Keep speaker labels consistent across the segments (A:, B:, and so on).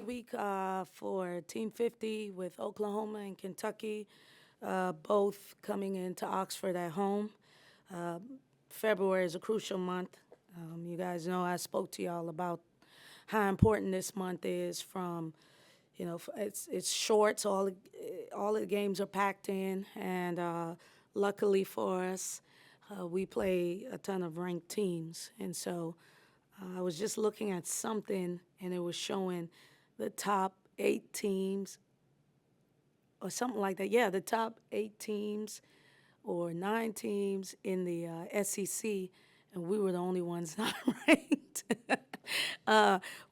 A: week for Team 50 with Oklahoma and Kentucky, both coming into Oxford at home. Uh, February is a crucial month. You guys know I spoke to y'all about how important this month is. From, it's short, so all the games are packed in, and luckily for us, we play a ton of ranked teams, and so I was just looking at something, and it was showing the top 8 teams or something like that. Yeah, the top 8 teams or 9 teams in the SEC, and we were the only ones not ranked,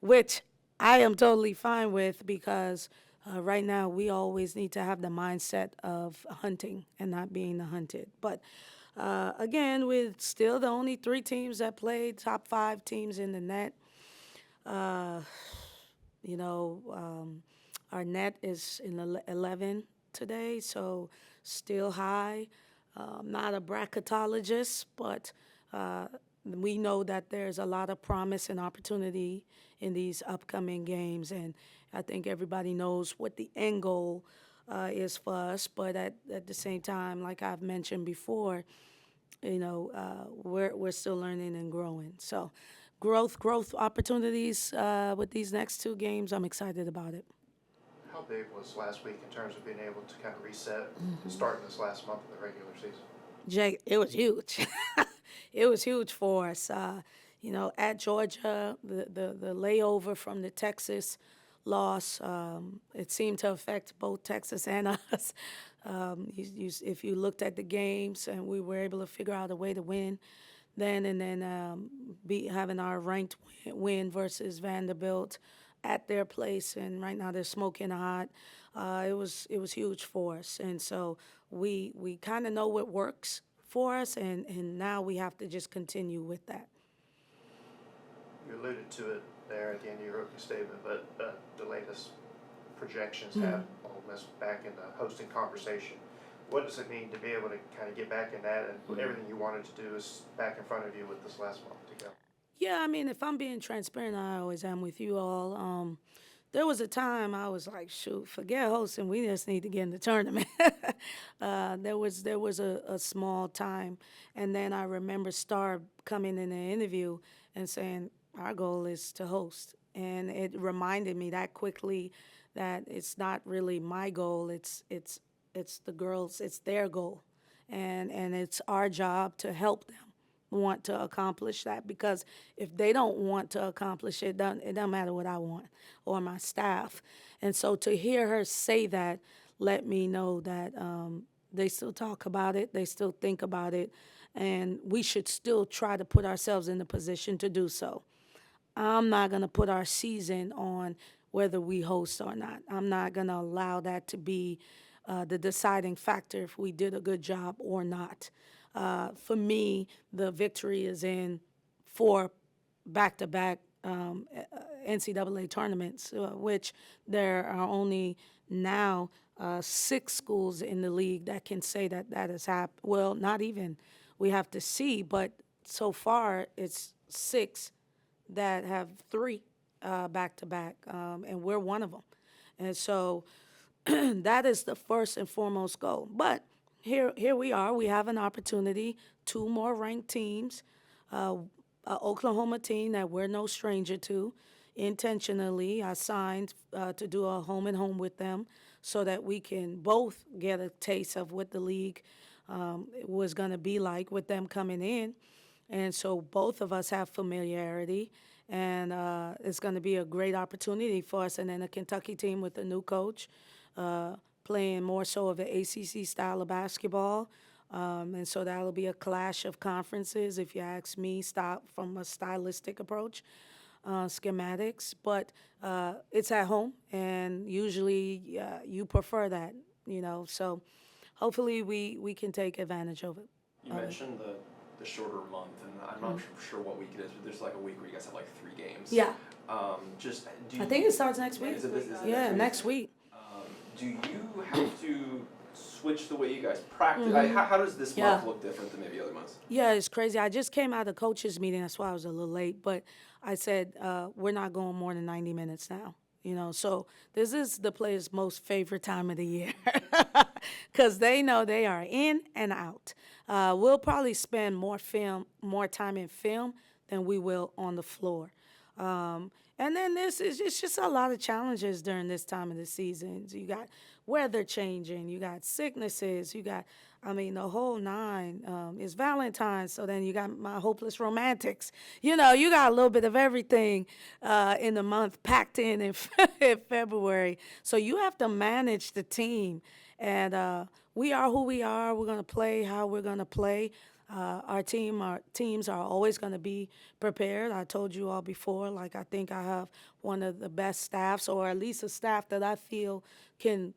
A: which I am totally fine with because right now we always need to have the mindset of hunting and not being the hunted. But again, we're still the only 3 teams that play, top 5 teams in the net. Uh, you know, our net is in 11 today, so still high. Not a bracketologist, but we know that there's a lot of promise and opportunity in these upcoming games, and I think everybody knows what the end goal is for us. But at the same time, like I've mentioned before, we're still learning and growing. So, growth opportunities with these next 2 games. I'm excited about it.
B: How big was last week in terms of being able to kind of reset, starting this last month of the regular season?
A: Jake, it was huge. It was huge for us. At Georgia, the layover from the Texas loss, it seemed to affect both Texas and us. If you looked at the games and we were able to figure out a way to win, then having our ranked win versus Vanderbilt at their place, and right now they're smoking hot. It was huge for us, and so we kind of know what works for us, and now we have to just continue with that.
B: You alluded to it there at the end of your opening statement, but the latest projections have Ole Miss back in the hosting conversation. What does it mean to be able to kind of get back in that, and everything you wanted to do is back in front of you with this last month to go?
A: Yeah, I mean, if I'm being transparent, I always am with you all. There was a time I was like, shoot, forget hosting. We just need to get in the tournament. There was a small time, and then I remember Star coming in an interview and saying our goal is to host, and it reminded me that quickly that it's not really my goal. It's the girls. It's their goal, and it's our job to help them want to accomplish that, because if they don't want to accomplish it, it doesn't matter what I want or my staff. And so to hear her say that let me know that they still talk about it, they still think about it, and we should still try to put ourselves in the position to do so. I'm not going to put our season on whether we host or not. I'm not going to allow that to be the deciding factor if we did a good job or not. For me, the victory is in 4 back-to-back NCAA tournaments, which there are only now 6 schools in the league that can say that that has happened. Well, not even. We have to see, but so far it's 6 that have 3 back-to-back, and we're one of them. And so that is the first and foremost goal. But here we are. We have an opportunity. 2 more ranked teams, a Oklahoma team that we're no stranger to. Intentionally, I signed to do a home and home with them so that we can both get a taste of what the league was going to be like with them coming in. And so both of us have familiarity, and it's going to be a great opportunity for us. And then a Kentucky team with a new coach, playing more so of an ACC style of basketball. And so that'll be a clash of conferences, if you ask me, from a stylistic approach, schematics. But it's at home, and usually you prefer that, So hopefully we can take advantage of it.
C: You mentioned the shorter month, and I'm not sure what week it is, but there's like a week where you guys have like 3 games.
A: Yeah.
C: Do
A: I think it starts next week.
C: Is it
A: Yeah, next week.
C: Do you have to switch the way you guys practice? How does this month look different than maybe other months?
A: Yeah, it's crazy. I just came out of coaches meeting. That's why I was a little late. But I said we're not going more than 90 minutes now. So this is the players' most favorite time of the year because they know they are in and out. We'll probably spend more time in film than we will on the floor. And then it's just a lot of challenges during this time of the season. You got weather changing, you got sicknesses, the whole nine. It's Valentine's, so then you got my hopeless romantics. You got a little bit of everything in the month packed in in February. So you have to manage the team, and we are who we are. We're gonna play how we're gonna play. Our teams are always going to be prepared. I told you all before, like I think I have one of the best staffs, or at least a staff that I feel can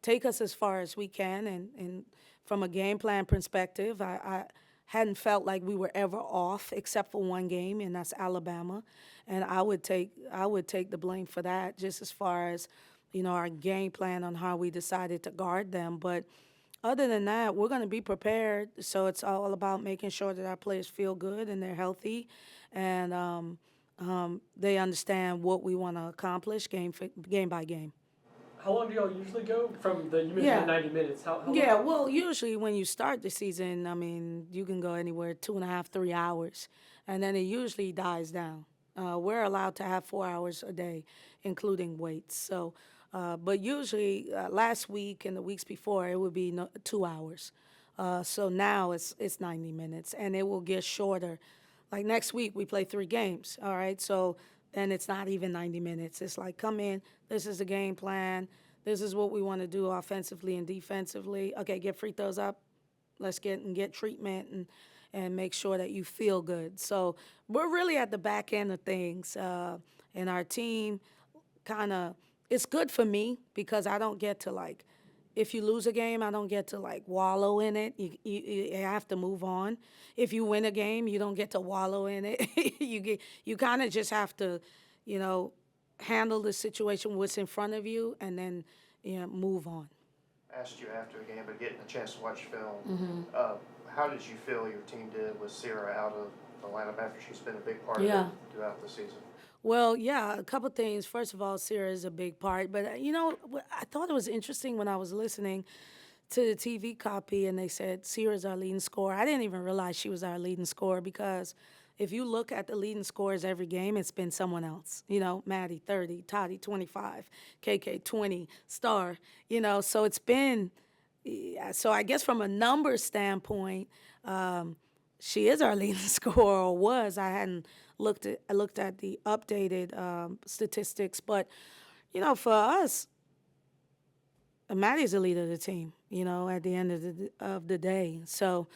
A: take us as far as we can. And from a game plan perspective, I hadn't felt like we were ever off except for one game, and that's Alabama. And I would take the blame for that, just as far as our game plan on how we decided to guard them. But other than that, we're going to be prepared. So it's all about making sure that our players feel good and they're healthy, and they understand what we want to accomplish game by game.
D: How long do y'all usually go from you mentioned
A: Yeah.
D: 90 minutes? How long?
A: Yeah, well, usually when you start the season, you can go anywhere 2.5, 3 hours, and then it usually dies down. We're allowed to have 4 hours a day, including weights. So, but usually last week and the weeks before, it would be 2 hours. So now it's 90 minutes, and it will get shorter. Like next week, we play 3 games. All right, so then it's not even 90 minutes. It's like, come in. This is the game plan. This is what we want to do offensively and defensively. Okay, get free throws up. Let's get treatment and make sure that you feel good. So we're really at the back end of things, and our team it's good for me because I don't get to if you lose a game, I don't get to wallow in it. You have to move on. If you win a game, you don't get to wallow in it. You kind of just have to, handle the situation, what's in front of you, and then move on.
B: Asked you after the game, but getting a chance to watch film,
A: Mm-hmm.
B: how did you feel your team did with Sierra out of the lineup after she's been a big part
A: Yeah.
B: of it throughout the season?
A: Well, yeah, a couple things. First of all, Sierra is a big part. But, I thought it was interesting when I was listening to the TV copy and they said Sierra's our leading scorer. I didn't even realize she was our leading scorer because if you look at the leading scorers every game, it's been someone else. Maddie 30, Toddy 25, KK 20, Star, so it's been, so I guess from a numbers standpoint, she is our leading scorer, or was. I hadn't looked at the updated statistics, but for us, Maddie's the leader of the team. At the end of the day, so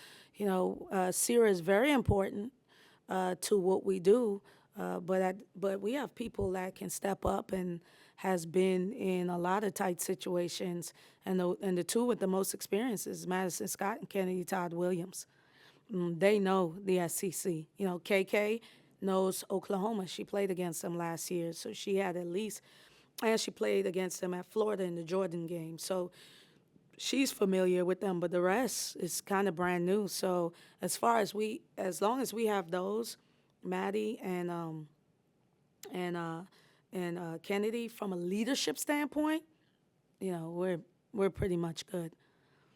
A: Sierra is very important to what we do, but we have people that can step up and has been in a lot of tight situations, and the two with the most experience is Madison Scott and Kennedy Todd Williams. They know the SEC. KK knows Oklahoma. She played against them last year, so she had at least, and she played against them at Florida in the Jordan game. So she's familiar with them, but the rest is kind of brand new. So as long as we have those, Maddie and Kennedy, from a leadership standpoint, we're pretty much good.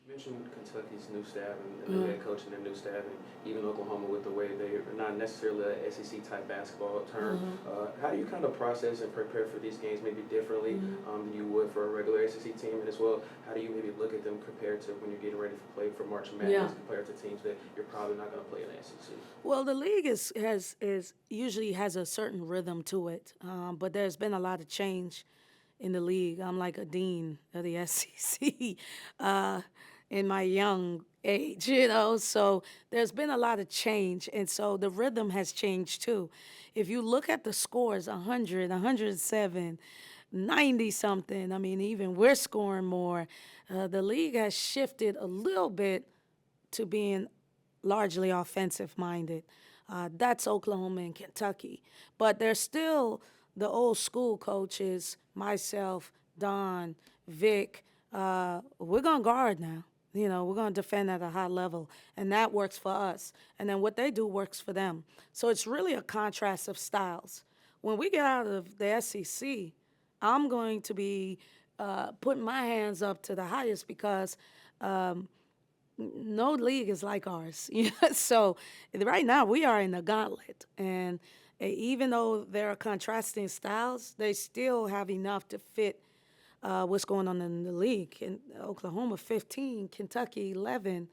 E: You mentioned Kentucky's new staff and the new head coach and their new staff, and even Oklahoma with the way they're not necessarily an SEC type basketball term. How do you kind of process and prepare for these games maybe differently than you would for a regular SEC team? And as well, how do you maybe look at them compared to when you're getting ready to play for March Madness compared to teams that you're probably not going to play in the SEC?
A: Well, the league usually has a certain rhythm to it, but there's been a lot of change in the league. I'm like a dean of the SEC. In my young age, so there's been a lot of change, and so the rhythm has changed too. If you look at the scores, 100, 107, 90-something, even we're scoring more. The league has shifted a little bit to being largely offensive-minded. That's Oklahoma and Kentucky. But there's still the old school coaches, myself, Don, Vic. We're going to guard now. We're going to defend at a high level, and that works for us. And then what they do works for them. So it's really a contrast of styles. when we get out of the SEC, I'm going to be putting my hands up to the highest because no league is like ours. So right now we are in the gauntlet, and even though there are contrasting styles, they still have enough to fit what's going on in the league. In Oklahoma, 15, Kentucky, 11.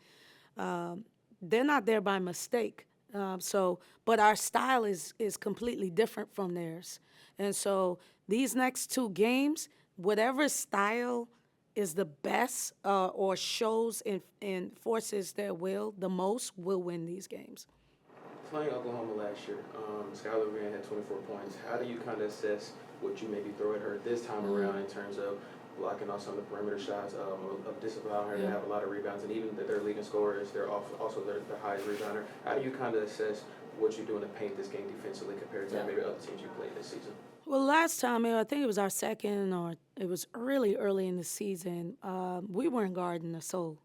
A: They're not there by mistake. But our style is completely different from theirs, and so these next two games, whatever style is the best or shows and forces their will the most will win these games.
E: Playing Oklahoma last year, Skylar Van had 24 points. How do you kind of assess what you maybe throw at her this time around in terms of blocking off some of the perimeter shots, of disallowing her to have a lot of rebounds, and even that their leading scorers, they're also their highest rebounder. How do you kind of assess what you're doing to paint this game defensively compared to maybe other teams you played this season?
A: Well, last time, I think it was our second, or it was really early in the season, we weren't guarding a soul.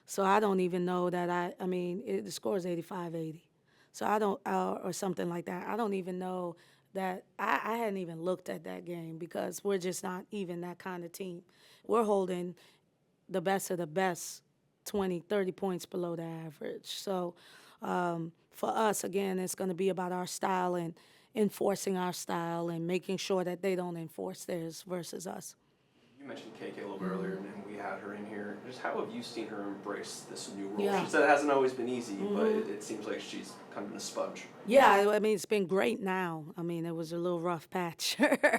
A: So I don't even know that the score is 85-80. So I don't, or something like that. I don't even know that, I hadn't even looked at that game because we're just not even that kind of team. We're holding the best of the best 20, 30 points below the average. So for us, again, it's going to be about our style and enforcing our style and making sure that they don't enforce theirs versus us.
C: You mentioned KK a little bit earlier, and we had her in here. Just how have you seen her embrace this new role?
A: Yeah.
C: She said it hasn't always been easy, but it seems like she's kind of been a sponge.
A: Yeah, it's been great now. It was a little rough patch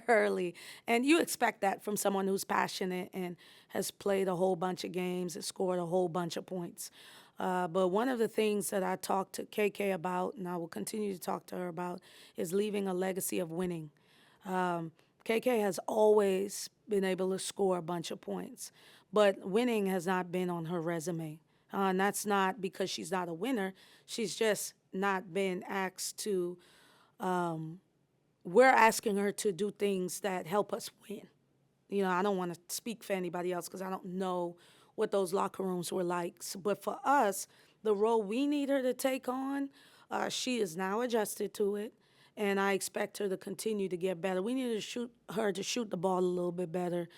A: early. And you expect that from someone who's passionate and has played a whole bunch of games and scored a whole bunch of points. But one of the things that I talked to KK about, and I will continue to talk to her about, is leaving a legacy of winning. KK has always been able to score a bunch of points, but winning has not been on her resume. And that's not because she's not a winner. She's just not been asked to, we're asking her to do things that help us win. I don't want to speak for anybody else because I don't know what those locker rooms were like. But for us, the role we need her to take on, she is now adjusted to it, and I expect her to continue to get better. We need her to shoot the ball a little bit better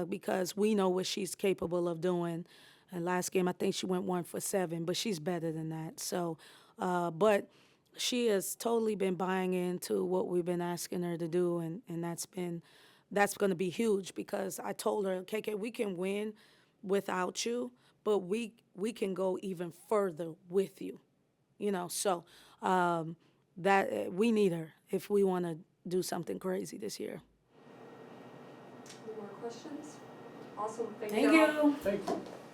A: because we know what she's capable of doing. And last game, I think she went 1 for 7, but she's better than that. So, but she has totally been buying into what we've been asking her to do, and that's going to be huge because I told her, KK, we can win without you, but we can go even further with you. So that we need her if we want to do something crazy this year.
F: Any more questions? Awesome.
A: Thank you.
D: Thank you.